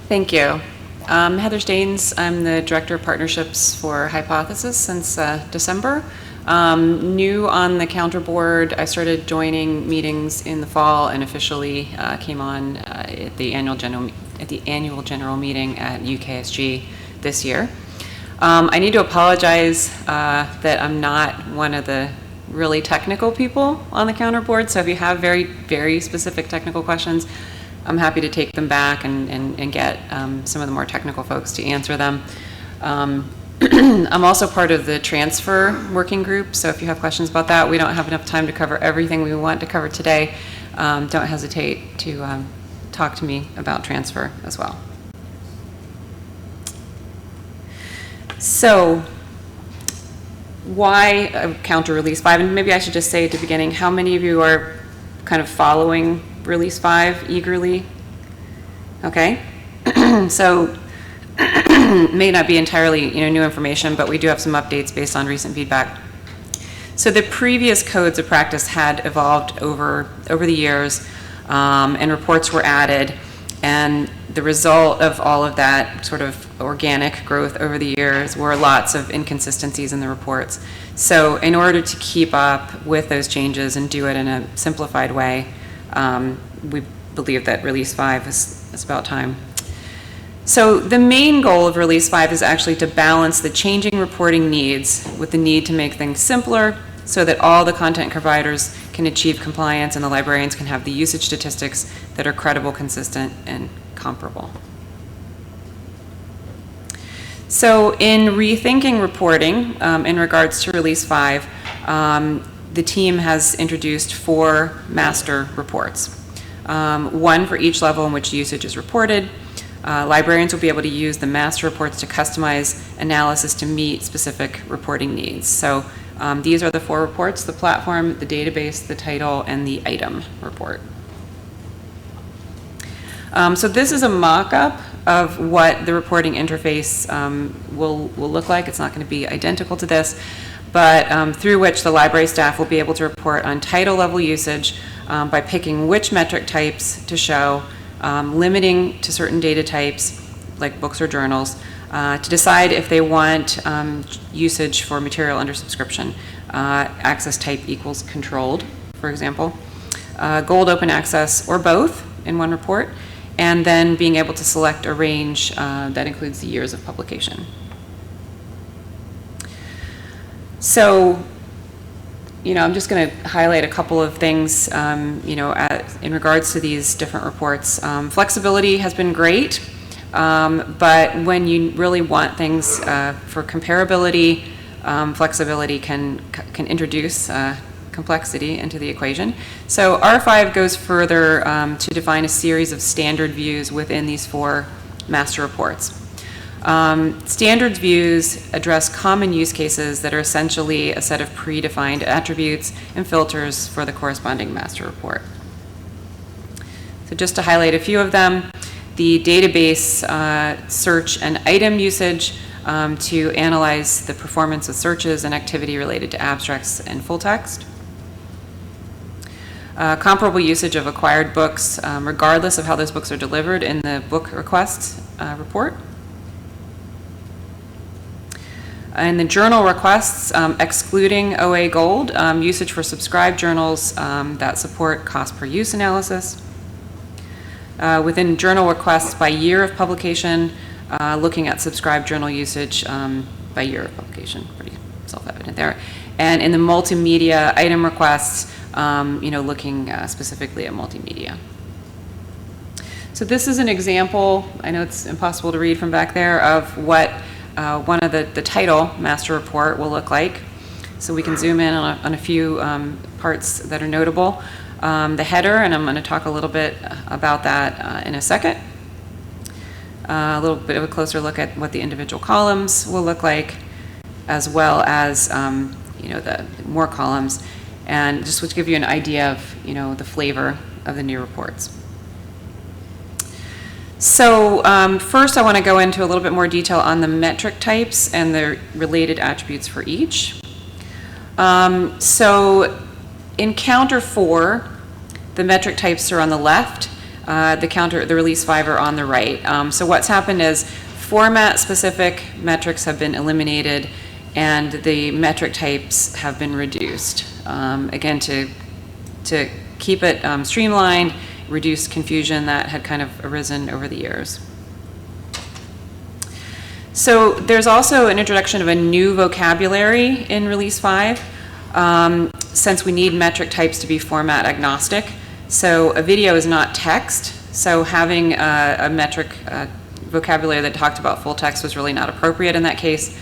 Thank you. Heather Staines, I'm the Director of Partnerships for Hypothesis since December. New on the counter board. I started joining meetings in the fall and officially came on at the annual general meeting at UKSG this year. I need to apologize that I'm not one of the really technical people on the counter board, so if you have very, very specific technical questions, I'm happy to take them back and get some of the more technical folks to answer them. I'm also part of the transfer working group, so if you have questions about that, we don't have enough time to cover everything we want to cover today. Don't hesitate to talk to me about transfer as well. So, why counter release 5? And maybe I should just say at the beginning, how many of you are kind of following release 5 eagerly? Okay. So may not be entirely new information, but we do have some updates based on recent feedback. So the previous codes of practice had evolved over the years, and reports were added, and the result of all of that sort of organic growth over the years were lots of inconsistencies in the reports. So in order to keep up with those changes and do it in a simplified way, we believe that release 5 is about time. So the main goal of release 5 is actually to balance the changing reporting needs with the need to make things simpler so that all the content providers can achieve compliance and the librarians can have the usage statistics that are credible, consistent, and comparable. So in rethinking reporting, in regards to release 5, the team has introduced 4 master reports, one for each level in which usage is reported. Librarians will be able to use the master reports to customize analysis to meet specific reporting needs. So these are the 4 reports: the platform, the database, the title, and the item report. So this is a mock-up of what the reporting interface will look like. It's not going to be identical to this, but through which the library staff will be able to report on title level usage by picking which metric types to show, limiting to certain data types like books or journals, to decide if they want usage for material under subscription. Access type equals controlled, for example, gold open access, or both in one report, and then being able to select a range that includes the years of publication. So, I'm just going to highlight a couple of things, in regards to these different reports. Flexibility has been great, but when you really want things for comparability, flexibility can introduce complexity into the equation. So R5 goes further to define a series of standard views within these 4 master reports. Standards views address common use cases that are essentially a set of predefined attributes and filters for the corresponding master report. So just to highlight a few of them, the database search and item usage to analyze the performance of searches and activity related to abstracts and full text. Comparable usage of acquired books regardless of how those books are delivered in the book requests report. And the journal requests, excluding OA Gold, usage for subscribed journals that support cost per use analysis. Within journal requests by year of publication, looking at subscribed journal usage by year of publication, pretty self-evident there. And in the multimedia item requests, looking specifically at multimedia. So this is an example, I know it's impossible to read from back there, of what one of the title master report will look like. So we can zoom in on a few parts that are notable. The header, and I'm going to talk a little bit about that in a second. A little bit of a closer look at what the individual columns will look like, as well as the more columns, and just to give you an idea of the flavor of the new reports. So first I want to go into a little bit more detail on the metric types and the related attributes for each. So in Counter 4, the metric types are on the left, the release 5 are on the right. So what's happened is format-specific metrics have been eliminated and the metric types have been reduced. Again, to keep it streamlined, reduce confusion that had kind of arisen over the years. So there's also an introduction of a new vocabulary in Release 5, since we need metric types to be format agnostic. So a video is not text, so having a metric vocabulary that talked about full text was really not appropriate in that case.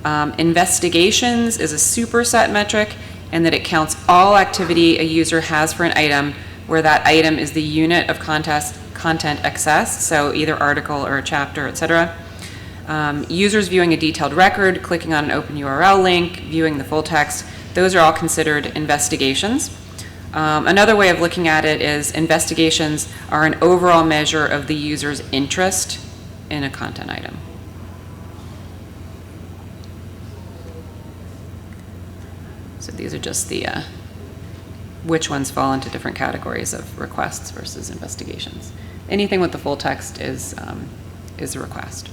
Investigations is a superset metric, and that it counts all activity a user has for an item where that item is the unit of content accessed, so either article or a chapter, etc. Users viewing a detailed record, clicking on an open URL link, viewing the full text, those are all considered investigations. Another way of looking at it is investigations are an overall measure of the user's interest in a content item. So these are just the which ones fall into different categories of requests versus investigations. Anything with the full text is a request.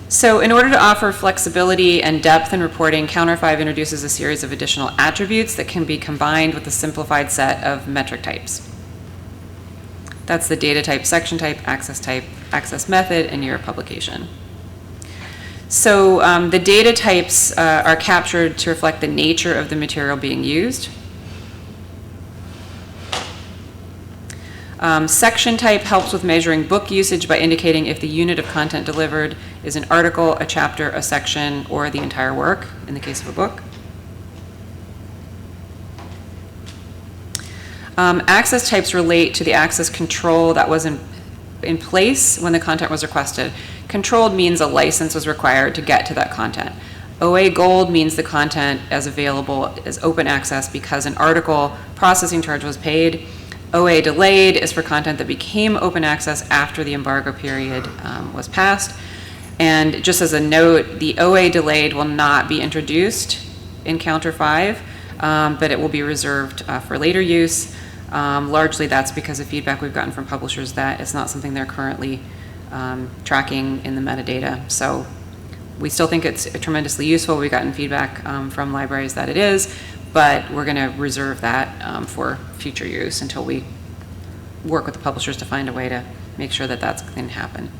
So in order to offer flexibility and depth in reporting, Counter 5 introduces a series of additional attributes that can be combined with a simplified set of metric types. That's the data type, section type, access method, and year of publication. So the data types are captured to reflect the nature of the material being used. Section type helps with measuring book usage by indicating if the unit of content delivered is an article, a chapter, a section, or the entire work, in the case of a book. Access types relate to the access control that was in place when the content was requested. Controlled means a license was required to get to that content. OA Gold means the content as available as open access because an article processing charge was paid. OA Delayed is for content that became open access after the embargo period was passed. And just as a note, the OA Delayed will not be introduced in Counter 5, but it will be reserved for later use. Largely that's because of feedback we've gotten from publishers that it's not something they're currently tracking in the metadata. So we still think it's tremendously useful. We've gotten feedback from libraries that it is, but we're going to reserve that for future use until we work with the publishers to find a way to make sure that that's going to happen.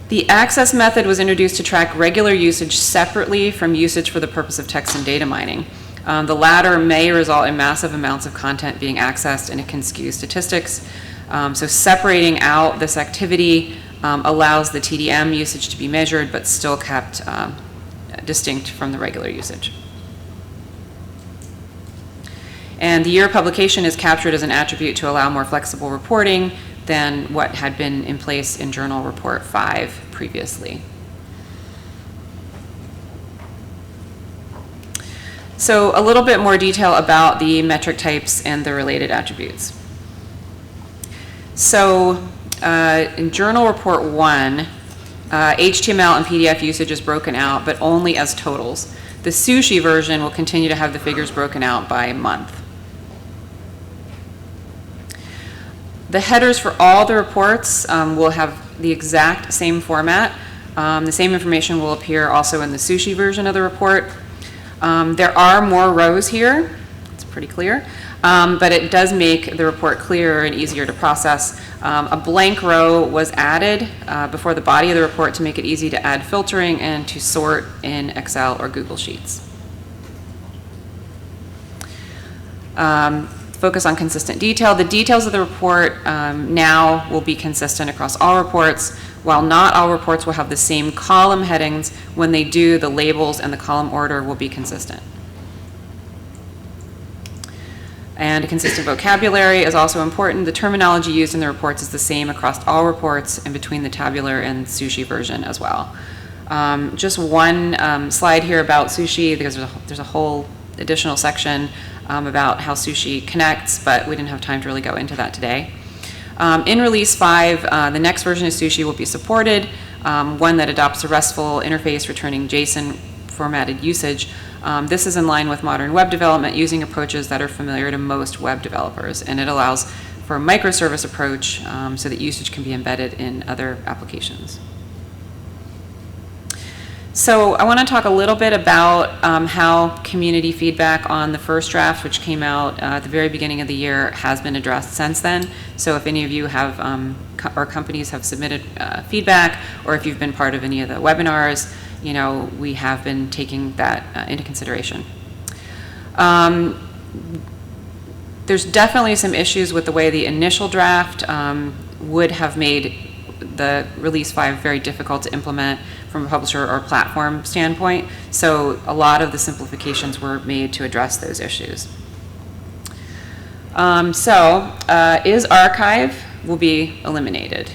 The access method was introduced to track regular usage separately from usage for the purpose of text and data mining. The latter may result in massive amounts of content being accessed, and it can skew statistics. So separating out this activity allows the TDM usage to be measured, but still kept distinct from the regular usage. And the year of publication is captured as an attribute to allow more flexible reporting than what had been in place in Journal Report 5 previously. So a little bit more detail about the metric types and the related attributes. So in Journal Report 1, HTML and PDF usage is broken out, but only as totals. The Sushi version will continue to have the figures broken out by month. The headers for all the reports will have the exact same format. The same information will appear also in the Sushi version of the report. There are more rows here, it's pretty clear, but it does make the report clearer and easier to process. A blank row was added before the body of the report to make it easy to add filtering and to sort in Excel or Google Sheets. Focus on consistent detail. The details of the report now will be consistent across all reports. While not all reports will have the same column headings, when they do, the labels and the column order will be consistent. And a consistent vocabulary is also important. The terminology used in the reports is the same across all reports and between the tabular and Sushi version as well. Just one slide here about Sushi, because there's a whole additional section about how Sushi connects, but we didn't have time to really go into that today. In Release 5, the next version of Sushi will be supported, one that adopts a RESTful interface returning JSON formatted usage. This is in line with modern web development using approaches that are familiar to most web developers, and it allows for a microservice approach so that usage can be embedded in other applications. So I want to talk a little bit about how community feedback on the first draft, which came out at the very beginning of the year, has been addressed since then. So if any of you have, or companies have submitted feedback, or if you've been part of any of the webinars, you know, we have been taking that into consideration. There's definitely some issues with the way the initial draft would have made the Release 5 very difficult to implement from a publisher or platform standpoint. So a lot of the simplifications were made to address those issues. Is archive will be eliminated.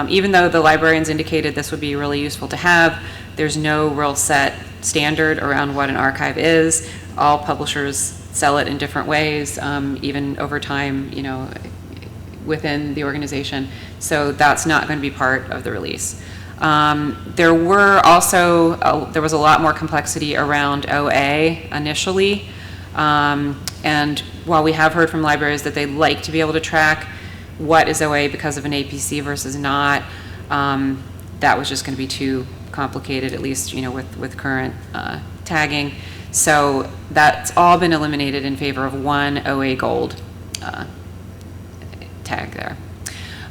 Even though the librarians indicated this would be really useful to have, there's no real set standard around what an archive is. All publishers sell it in different ways, even over time, you know, within the organization. So that's not going to be part of the release. There was a lot more complexity around OA initially. And while we have heard from libraries that they'd like to be able to track what is OA because of an APC versus not, that was just going to be too complicated, at least, you know, with current tagging. So that's all been eliminated in favor of one OA Gold tag there.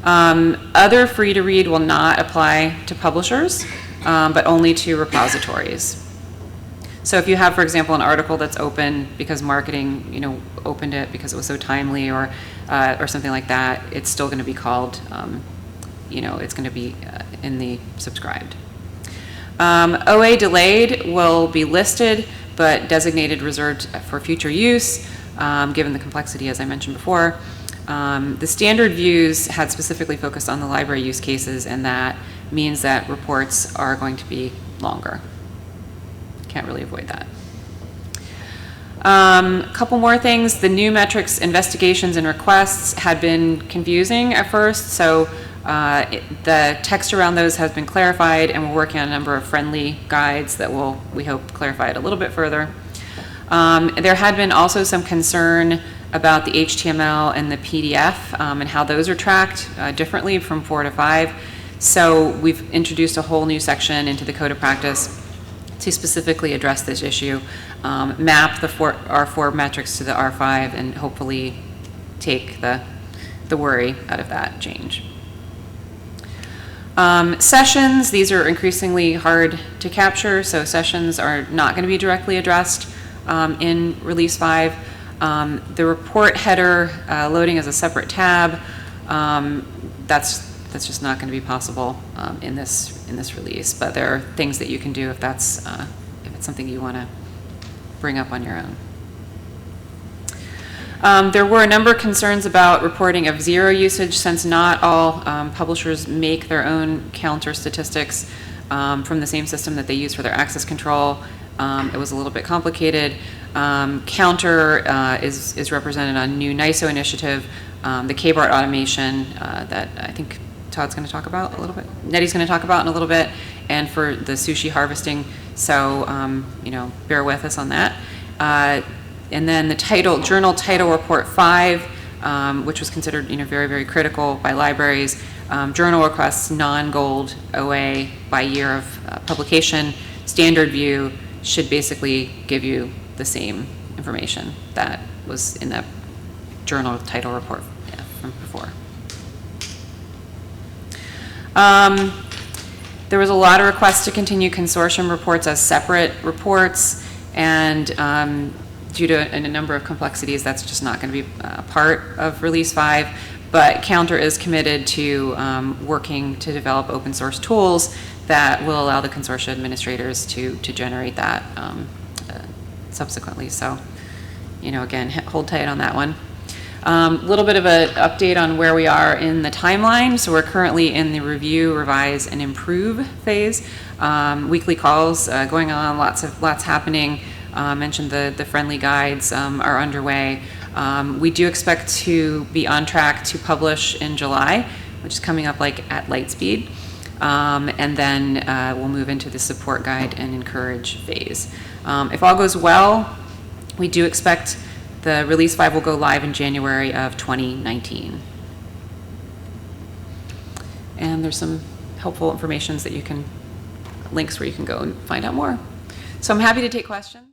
Other free-to-read will not apply to publishers, but only to repositories. So if you have, for example, an article that's open because marketing, you know, opened it because it was so timely, or something like that, it's still going to be called, you know, it's going to be in the subscribed. OA delayed will be listed, but designated reserved for future use, given the complexity, as I mentioned before. The standard views had specifically focused on the library use cases, and that means that reports are going to be longer. Can't really avoid that. A couple more things. The new metrics, investigations, and requests had been confusing at first, so the text around those has been clarified, and we're working on a number of friendly guides that will, we hope, clarify it a little bit further. There had been also some concern about the HTML and the PDF and how those are tracked differently from 4 to 5. So we've introduced a whole new section into the Code of Practice to specifically address this issue, map the R4 metrics to the R5, and hopefully take the worry out of that change. Sessions, these are increasingly hard to capture, so sessions are not going to be directly addressed in Release 5. The report header loading as a separate tab, that's just not going to be possible in this release. But there are things that you can do if it's something you want to bring up on your own. There were a number of concerns about reporting of zero usage, since not all publishers make their own counter statistics from the same system that they use for their access control. It was a little bit complicated. Counter is represented on new NISO initiative, the KBART automation that I think Todd's going to talk about a little bit, Nettie's going to talk about in a little bit, and for the sushi harvesting. So, you know, bear with us on that. And then the journal title report 5, which was considered, you know, very, very critical by libraries. Journal requests non-gold OA by year of publication. Standard view should basically give you the same information that was in the journal title report from before. There was a lot of requests to continue consortium reports as separate reports, and due to a number of complexities, that's just not going to be part of Release 5. But Counter is committed to working to develop open source tools that will allow the consortia administrators to generate that subsequently. So, you know, again, hold tight on that one. A little bit of an update on where we are in the timeline. So we're currently in the review, revise, and improve phase. Weekly calls going on, lots happening. Mentioned the friendly guides are underway. We do expect to be on track to publish in July, which is coming up like at light speed. And then we'll move into the support guide and encourage phase. If all goes well, we do expect the Release 5 will go live in January of 2019. And there's some helpful links where you can go and find out more. So I'm happy to take questions.